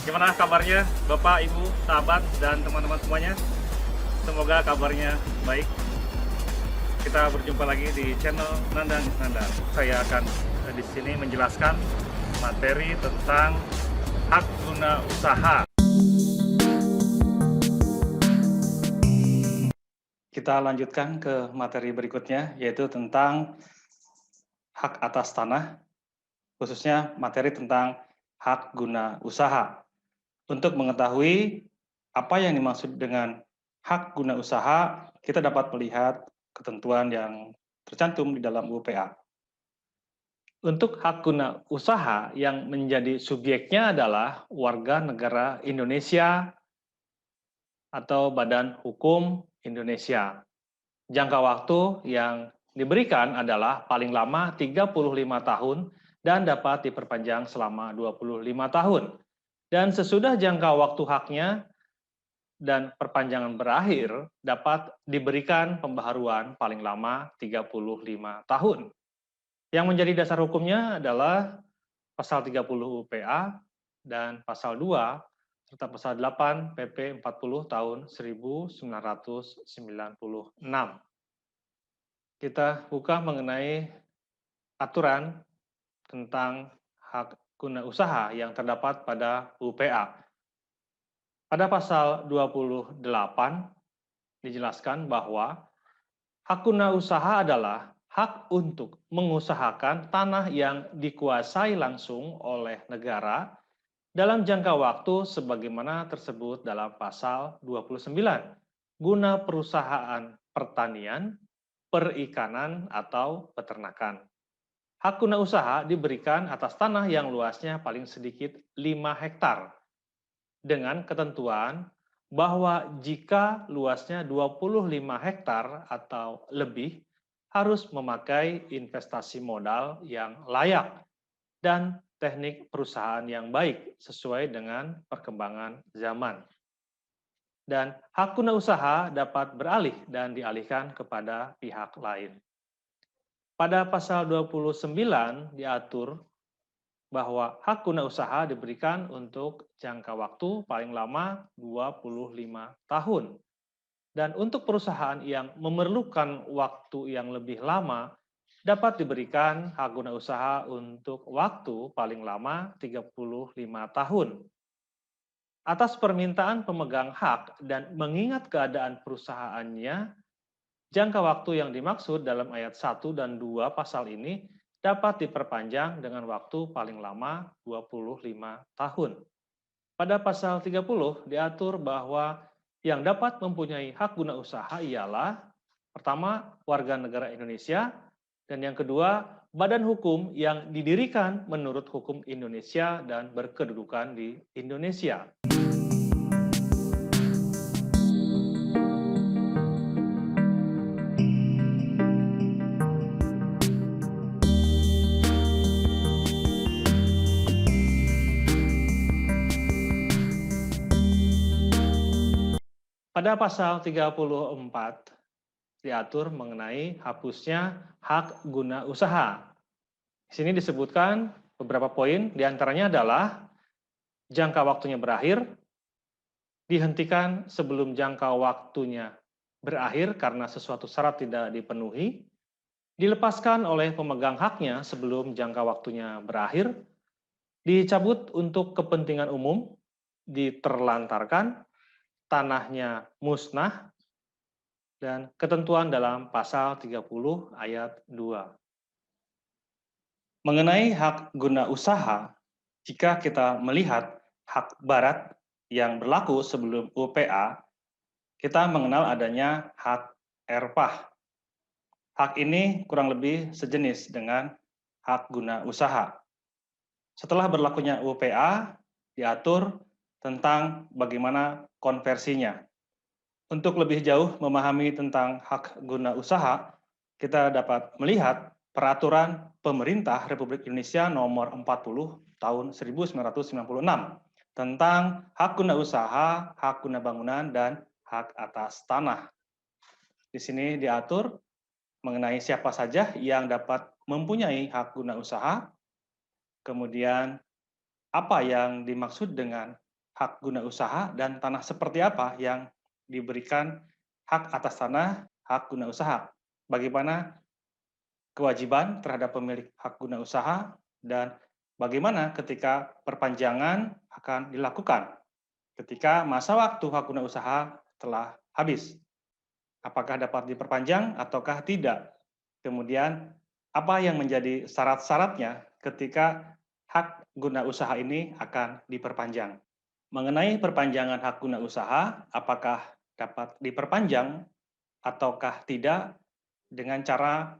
Gimana kabarnya Bapak, Ibu, sahabat, dan teman-teman semuanya? Semoga kabarnya baik. Kita berjumpa lagi di channel Nandang Isnandar. Saya akan di sini menjelaskan materi tentang hak guna usaha. Kita lanjutkan ke materi berikutnya, yaitu tentang hak atas tanah, khususnya materi tentang hak guna usaha. Untuk mengetahui apa yang dimaksud dengan hak guna usaha, kita dapat melihat ketentuan yang tercantum di dalam UPA. Untuk hak guna usaha yang menjadi subjeknya adalah warga negara Indonesia atau Badan Hukum Indonesia. Jangka waktu yang diberikan adalah paling lama 35 tahun dan dapat diperpanjang selama 25 tahun. Dan sesudah jangka waktu haknya dan perpanjangan berakhir, dapat diberikan pembaharuan paling lama 35 tahun. Yang menjadi dasar hukumnya adalah pasal 30 UPA dan pasal 2 serta pasal 8 PP 40 tahun 1996. Kita buka mengenai aturan tentang hak guna usaha yang terdapat pada UPA. Pada pasal 28 dijelaskan bahwa hak guna usaha adalah hak untuk mengusahakan tanah yang dikuasai langsung oleh negara dalam jangka waktu sebagaimana tersebut dalam pasal 29 guna perusahaan pertanian, perikanan, atau peternakan. Hak guna usaha diberikan atas tanah yang luasnya paling sedikit 5 hektar dengan ketentuan bahwa jika luasnya 25 hektar atau lebih harus memakai investasi modal yang layak dan teknik perusahaan yang baik sesuai dengan perkembangan zaman. Dan hak guna usaha dapat beralih dan dialihkan kepada pihak lain. Pada pasal 29 diatur bahwa hak guna usaha diberikan untuk jangka waktu paling lama 25 tahun. Dan untuk perusahaan yang memerlukan waktu yang lebih lama, dapat diberikan hak guna usaha untuk waktu paling lama 35 tahun. Atas permintaan pemegang hak dan mengingat keadaan perusahaannya, jangka waktu yang dimaksud dalam ayat 1 dan 2 pasal ini dapat diperpanjang dengan waktu paling lama 25 tahun. Pada pasal 30 diatur bahwa yang dapat mempunyai hak guna usaha ialah pertama, warga negara Indonesia, dan yang kedua, badan hukum yang didirikan menurut hukum Indonesia dan berkedudukan di Indonesia. Pada pasal 34 diatur mengenai hapusnya hak guna usaha. Di sini disebutkan beberapa poin, diantaranya adalah jangka waktunya berakhir, dihentikan sebelum jangka waktunya berakhir karena sesuatu syarat tidak dipenuhi, dilepaskan oleh pemegang haknya sebelum jangka waktunya berakhir, dicabut untuk kepentingan umum, diterlantarkan, tanahnya musnah, dan ketentuan dalam pasal 30 ayat 2. Mengenai hak guna usaha, jika kita melihat hak barat yang berlaku sebelum UPA, kita mengenal adanya hak ERPAH. Hak ini kurang lebih sejenis dengan hak guna usaha. Setelah berlakunya UPA, diatur tentang bagaimana konversinya. Untuk lebih jauh memahami tentang hak guna usaha, kita dapat melihat Peraturan Pemerintah Republik Indonesia Nomor 40 Tahun 1996 tentang hak guna usaha, hak guna bangunan, dan hak atas tanah. Di sini diatur mengenai siapa saja yang dapat mempunyai hak guna usaha, kemudian apa yang dimaksud dengan hak guna usaha dan tanah seperti apa yang diberikan hak atas tanah, hak guna usaha. Bagaimana kewajiban terhadap pemilik hak guna usaha dan bagaimana ketika perpanjangan akan dilakukan ketika masa waktu hak guna usaha telah habis. Apakah dapat diperpanjang ataukah tidak? Kemudian apa yang menjadi syarat-syaratnya ketika hak guna usaha ini akan diperpanjang? Mengenai perpanjangan hak guna usaha, apakah dapat diperpanjang ataukah tidak dengan cara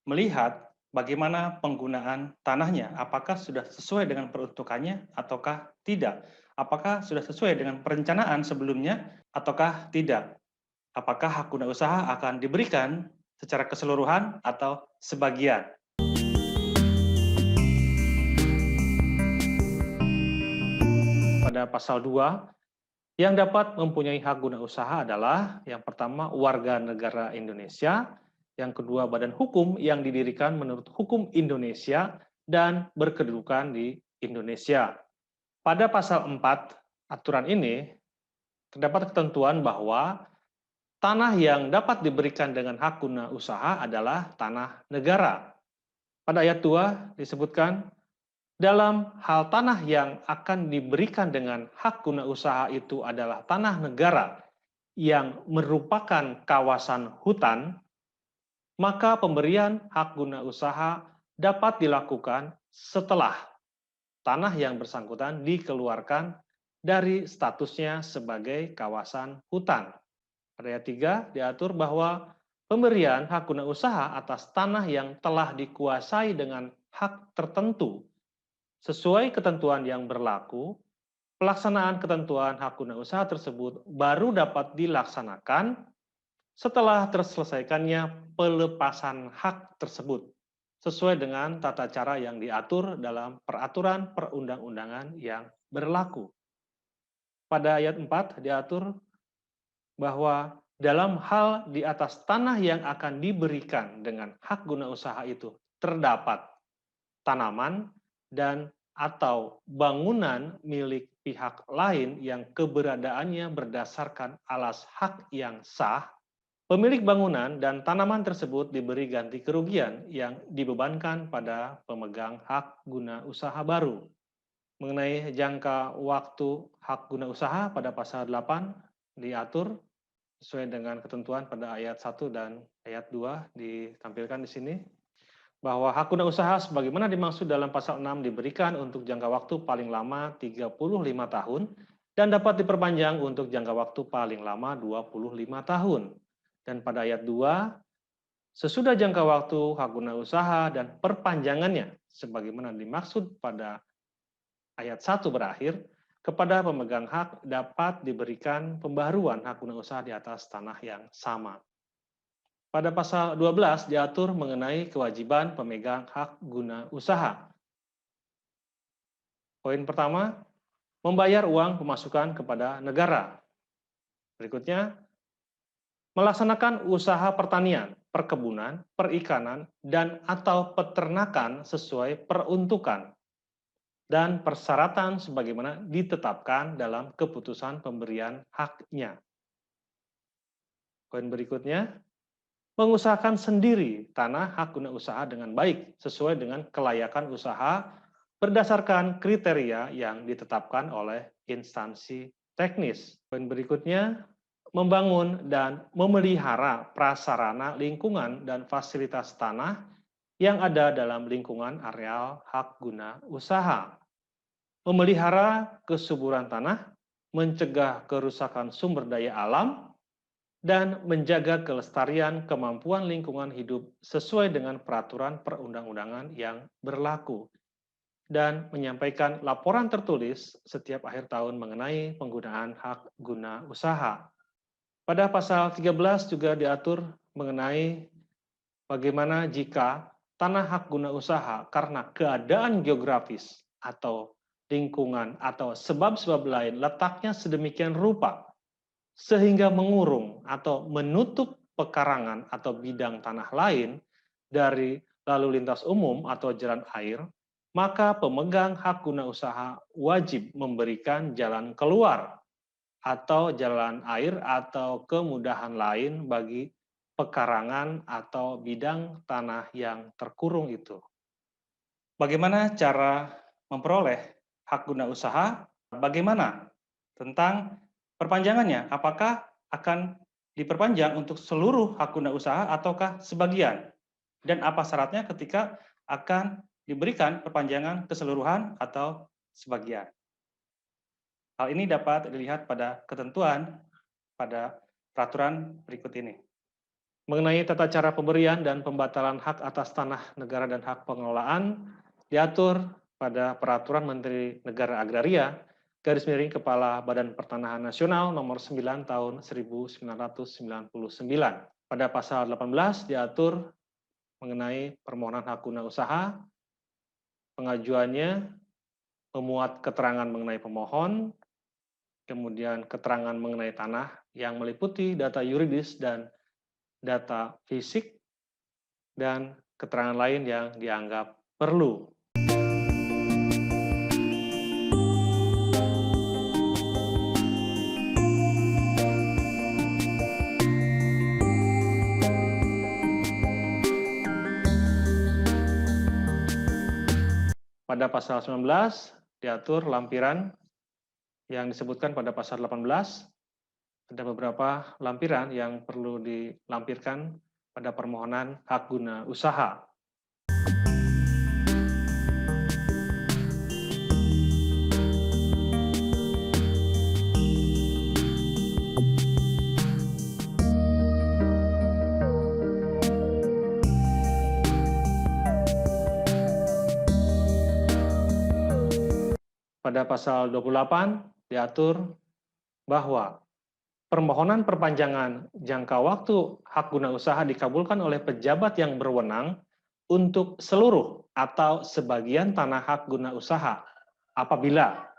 melihat bagaimana penggunaan tanahnya, apakah sudah sesuai dengan peruntukannya ataukah tidak? Apakah sudah sesuai dengan perencanaan sebelumnya ataukah tidak? Apakah hak guna usaha akan diberikan secara keseluruhan atau sebagian? Pada pasal 2, yang dapat mempunyai hak guna usaha adalah yang pertama warga negara Indonesia, yang kedua badan hukum yang didirikan menurut hukum Indonesia dan berkedudukan di Indonesia. Pada pasal 4 aturan ini terdapat ketentuan bahwa tanah yang dapat diberikan dengan hak guna usaha adalah tanah negara. Pada ayat 2 disebutkan dalam hal tanah yang akan diberikan dengan hak guna usaha itu adalah tanah negara yang merupakan kawasan hutan, maka pemberian hak guna usaha dapat dilakukan setelah tanah yang bersangkutan dikeluarkan dari statusnya sebagai kawasan hutan. Pada ayat 3 diatur bahwa pemberian hak guna usaha atas tanah yang telah dikuasai dengan hak tertentu sesuai ketentuan yang berlaku, pelaksanaan ketentuan hak guna usaha tersebut baru dapat dilaksanakan setelah terselesaikannya pelepasan hak tersebut sesuai dengan tata cara yang diatur dalam peraturan perundang-undangan yang berlaku. Pada ayat 4 diatur bahwa dalam hal di atas tanah yang akan diberikan dengan hak guna usaha itu terdapat tanaman dan atau bangunan milik pihak lain yang keberadaannya berdasarkan alas hak yang sah, pemilik bangunan dan tanaman tersebut diberi ganti kerugian yang dibebankan pada pemegang hak guna usaha baru. Mengenai jangka waktu hak guna usaha pada pasal 8 diatur sesuai dengan ketentuan pada ayat 1 dan ayat 2 ditampilkan di sini, bahwa hak guna usaha sebagaimana dimaksud dalam pasal 6 diberikan untuk jangka waktu paling lama 35 tahun dan dapat diperpanjang untuk jangka waktu paling lama 25 tahun. Dan pada ayat 2, sesudah jangka waktu hak guna usaha dan perpanjangannya sebagaimana dimaksud pada ayat 1 berakhir, kepada pemegang hak dapat diberikan pembaharuan hak guna usaha di atas tanah yang sama. Pada pasal 12 diatur mengenai kewajiban pemegang hak guna usaha. Poin pertama, membayar uang pemasukan kepada negara. Berikutnya, melaksanakan usaha pertanian, perkebunan, perikanan, dan atau peternakan sesuai peruntukan dan persyaratan sebagaimana ditetapkan dalam keputusan pemberian haknya. Poin berikutnya, mengusahakan sendiri tanah hak guna usaha dengan baik sesuai dengan kelayakan usaha berdasarkan kriteria yang ditetapkan oleh instansi teknis. Poin berikutnya, membangun dan memelihara prasarana lingkungan dan fasilitas tanah yang ada dalam lingkungan areal hak guna usaha. Memelihara kesuburan tanah, mencegah kerusakan sumber daya alam, dan menjaga kelestarian kemampuan lingkungan hidup sesuai dengan peraturan perundang-undangan yang berlaku, dan menyampaikan laporan tertulis setiap akhir tahun mengenai penggunaan hak guna usaha. Pada pasal 13 juga diatur mengenai bagaimana jika tanah hak guna usaha karena keadaan geografis atau lingkungan atau sebab-sebab lain letaknya sedemikian rupa sehingga mengurung atau menutup pekarangan atau bidang tanah lain dari lalu lintas umum atau jalan air, maka pemegang hak guna usaha wajib memberikan jalan keluar atau jalan air atau kemudahan lain bagi pekarangan atau bidang tanah yang terkurung itu. Bagaimana cara memperoleh hak guna usaha? Bagaimana tentang perpanjangannya? Apakah akan diperpanjang untuk seluruh hak guna usaha ataukah sebagian? Dan apa syaratnya ketika akan diberikan perpanjangan keseluruhan atau sebagian? Hal ini dapat dilihat pada ketentuan pada peraturan berikut ini. Mengenai tata cara pemberian dan pembatalan hak atas tanah negara dan hak pengelolaan diatur pada Peraturan Menteri Negara Agraria garis miring Kepala Badan Pertanahan Nasional nomor 9 tahun 1999. Pada pasal 18 diatur mengenai permohonan hak guna usaha, pengajuannya memuat keterangan mengenai pemohon, kemudian keterangan mengenai tanah yang meliputi data yuridis dan data fisik, dan keterangan lain yang dianggap perlu. Pada pasal 19 diatur lampiran yang disebutkan pada pasal 18. Ada beberapa lampiran yang perlu dilampirkan pada permohonan hak guna usaha. Pada pasal 28 diatur bahwa permohonan perpanjangan jangka waktu hak guna usaha dikabulkan oleh pejabat yang berwenang untuk seluruh atau sebagian tanah hak guna usaha apabila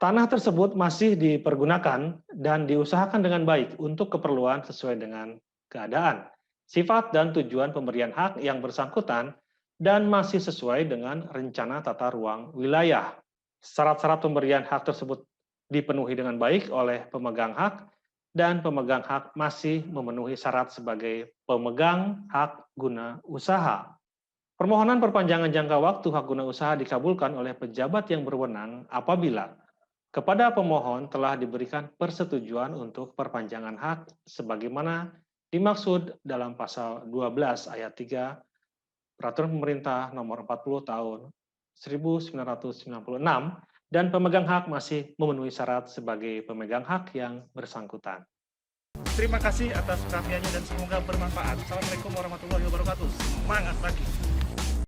tanah tersebut masih dipergunakan dan diusahakan dengan baik untuk keperluan sesuai dengan keadaan, sifat dan tujuan pemberian hak yang bersangkutan dan masih sesuai dengan rencana tata ruang wilayah. Syarat-syarat pemberian hak tersebut dipenuhi dengan baik oleh pemegang hak dan pemegang hak masih memenuhi syarat sebagai pemegang hak guna usaha. Permohonan perpanjangan jangka waktu hak guna usaha dikabulkan oleh pejabat yang berwenang apabila kepada pemohon telah diberikan persetujuan untuk perpanjangan hak sebagaimana dimaksud dalam pasal 12 ayat 3 Peraturan Pemerintah Nomor 40 Tahun 1996 dan pemegang hak masih memenuhi syarat sebagai pemegang hak yang bersangkutan. Terima kasih atas perhatiannya dan semoga bermanfaat. Assalamualaikum warahmatullahi wabarakatuh. Semangat lagi.